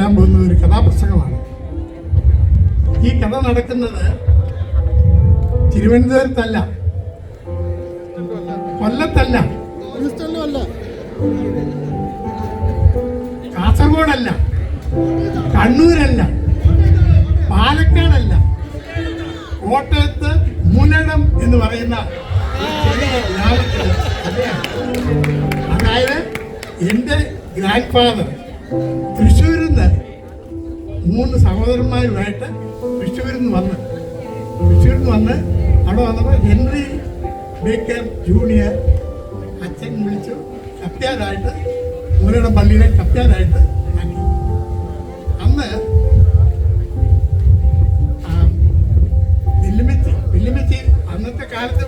പറയാൻ പോകുന്ന ഒരു കഥാപ്രസംഗമാണ്. ഈ കഥ നടക്കുന്നത് തിരുവനന്തപുരത്തല്ല, കൊല്ലത്തല്ല, കാസർഗോഡല്ല, കണ്ണൂരല്ല, പാലക്കാടല്ല, കോട്ടയത്ത് മൂലടം എന്ന് പറയുന്ന ഗ്രാമത്തിൽ. അതായത് എൻ്റെ ഗ്രാൻഡ് ഫാദർ തൃശ്ശൂരിൽ നിന്ന് 3 സഹോദരന്മാരുമായിട്ട് തൃശ്ശൂരിൽ നിന്ന് വന്ന് അവിടെ വന്നപ്പോൾ ഹെൻറി ബേക്കർ ജൂനിയർ അച്ഛൻ വിളിച്ചു കപ്പ്യാരായിട്ട്, മൂലടം പള്ളിയിലെ കപ്പ്യാരായിട്ട് ആക്കി. അന്ന് വെല്ലുമിച്ചി അന്നത്തെ കാലത്ത്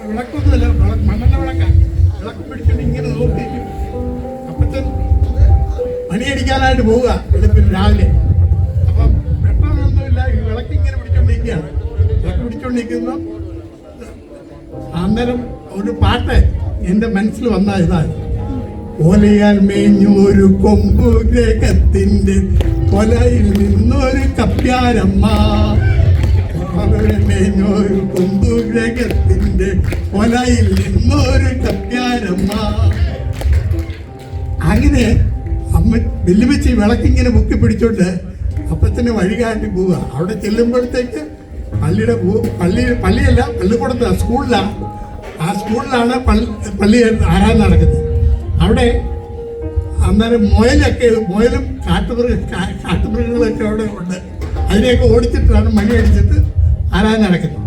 വിളക്കൊന്നുമില്ല, മണ്ണെണ്ണ വിളക്കാണ്. വിളക്ക് പിടിച്ചിട്ട് ഇങ്ങനെ നോക്കിയിരിക്കും. അപ്പച്ചൻ പണിയടിക്കാനായിട്ട് പോവുക വെളുപ്പിന് രാവിലെ. അപ്പം പെട്ടെന്നൊന്നുമില്ല, ഈ വിളക്ക് ഇങ്ങനെ പിടിച്ചോണ്ടിരിക്കുകയാണ്. വിളക്ക് പിടിച്ചോണ്ടിരിക്കുമ്പോൾ അന്നേരം ഒരു പാട്ട് എൻ്റെ മനസ്സിൽ വന്ന ഇതാണ്: ഓലയാൽ മേഞ്ഞു ഒരു കൊമ്പു ഗ്രഹത്തിന്റെ കൊലയിൽ നിന്നൊരു കപ്പ്യാരമ്മ, മേഞ്ഞൊരു കൊമ്പു ഗ്രഹത്തിന്റെ കൊലയിൽ നിന്നൊരു കപ്പ്യാരമ്മ. അങ്ങനെ അമ്മ വെല്ലുവിച്ച് വിളക്കിങ്ങനെ പൊക്കി പിടിച്ചോണ്ട് അപ്പച്ചനെ വഴികാട്ടി പോവുക. അവിടെ ചെല്ലുമ്പോഴത്തേക്ക് പള്ളിയല്ല, പള്ളിക്കൂടത്ത് സ്കൂളിലാണ്. ആ സ്കൂളിലാണ് പള്ളി ആരാധന നടക്കുന്നത്. അവിടെ അന്നേരം മുയലും കാട്ടുമൃഗങ്ങളൊക്കെ അവിടെ ഉണ്ട്. അതിനെയൊക്കെ ഓടിച്ചിട്ടാണ് മണി അടിച്ചിട്ട് ആരാധന നടക്കുന്നത്.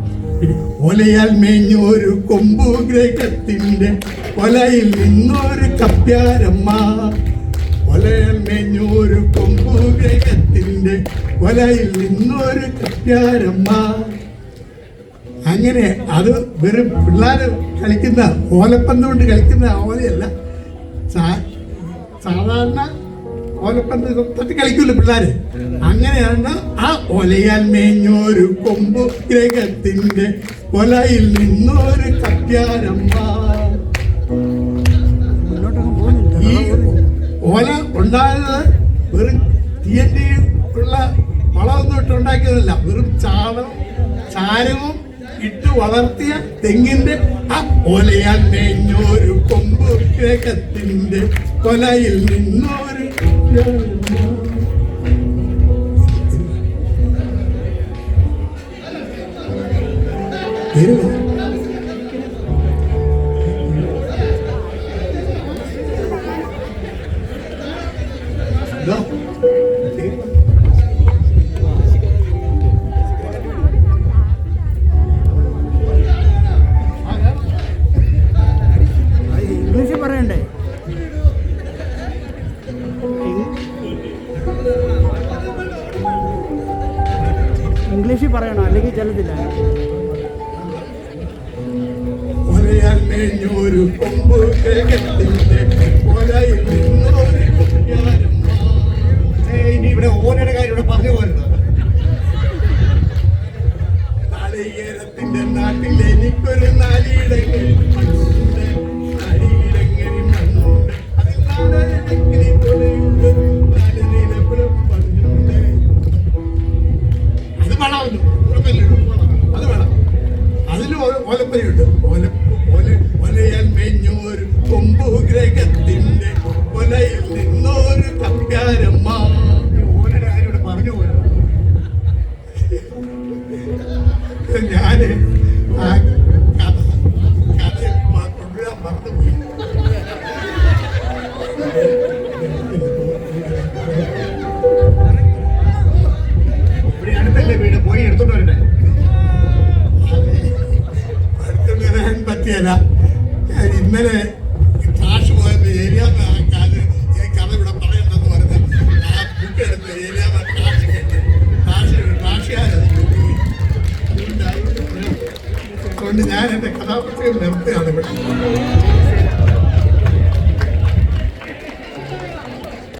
ഓലയാൽ മേഞ്ഞു ഒരു കൊമ്പു ഗ്രഹത്തിന്റെ കൊലയിൽ നിന്നൊരു കപ്പ്യാരമ്മ, കൊലയാൽ മേഞ്ഞു ഒരു കൊമ്പു ഗ്രഹത്തിന്റെ കൊലയിൽ നിന്നൊരു കപ്പ്യാരമ്മ. അങ്ങനെ അത് വെറും പിള്ളേർ കളിക്കുന്ന ഓലപ്പന്ത് കൊണ്ട് കളിക്കുന്ന ഓലയല്ല, സാധാരണ ഓലപ്പന്ത് തൊട്ട് കളിക്കൂല്ലോ പിള്ളേര്. അങ്ങനെയാണ് ആ ഓലയാൽ മേഞ്ഞൊരു കൊമ്പു ഗ്രഹത്തിന്റെ കൊലയിൽ നിന്നൊരു കപ്പ്യാരമ്മ. ഈ ഓല ഉണ്ടായത് വെറും തീയറ്റി ഉള്ള വളമൊന്നും ഇട്ടുണ്ടാക്കിയതല്ല, വെറും ചാരവും ഇട്ട് വളർത്തിയ തെങ്ങിന്റെ ആ ഓലയാൽ മേഞ്ഞൊരു കൊമ്പു ഗ്രഹത്തിന്റെ കൊലയിൽ നിന്നൊരു ഇംഗ്ലീഷ് പറയണ്ടേ? ഇംഗ്ലീഷിൽ പറയണോ, അല്ലെങ്കിൽ ചെല്ലത്തില്ല. ഒരു കൊമ്പ് ഇനി ഇവിടെ ഓലയുടെ കാര്യം ഇവിടെ പറഞ്ഞു പോരുന്നത്. നാളികേരത്തിന്റെ നാട്ടിൽ എനിക്കൊരു നാലിയിടങ്ങളിൽ മണ്ണുണ്ട്, നാലിയിടങ്ങളിൽ മണ്ണുണ്ട്, അതിൽ നാടകത്തിൽ കൊലയുണ്ട്, നാലിലപ്പുറം മണ്ണുണ്ട്. അത് വേണമല്ലോ, അത് വേണം. അതിന് ഓലപ്പനയുണ്ട്. ഓലയാൽ മേഞ്ഞൊരു കൊമ്പു ഗ്രഹത്തിന്റെ കൊലയിൽ നിന്നൊരു കപ്പ്യാരമ്മ. ഓലയുടെ കാര്യം ഇവിടെ പറഞ്ഞു പോലും. ഞാന് ആ കഥ കൊണ്ടുവരാൻ മറന്നുപോയി. ഇവിടെ അടുത്തല്ലേ വീട്, പോയി എടുത്തോണ്ട് വരണ്ടേ? അടുത്തോണ്ട് വരാൻ പറ്റിയല്ല. ഇന്നലെ ക്ലാഷ് പോയപ്പോ ഏരിയാമ ഈ കഥ ഇവിടെ പറയണ്ടെന്ന് പറഞ്ഞ് ആ ബുക്ക് എടുത്ത് ഏരിയാമ അതുകൊണ്ട് ഞാൻ എൻ്റെ കഥാപുസ്തകം നിർത്തുകയാണ് ഇവിടെ.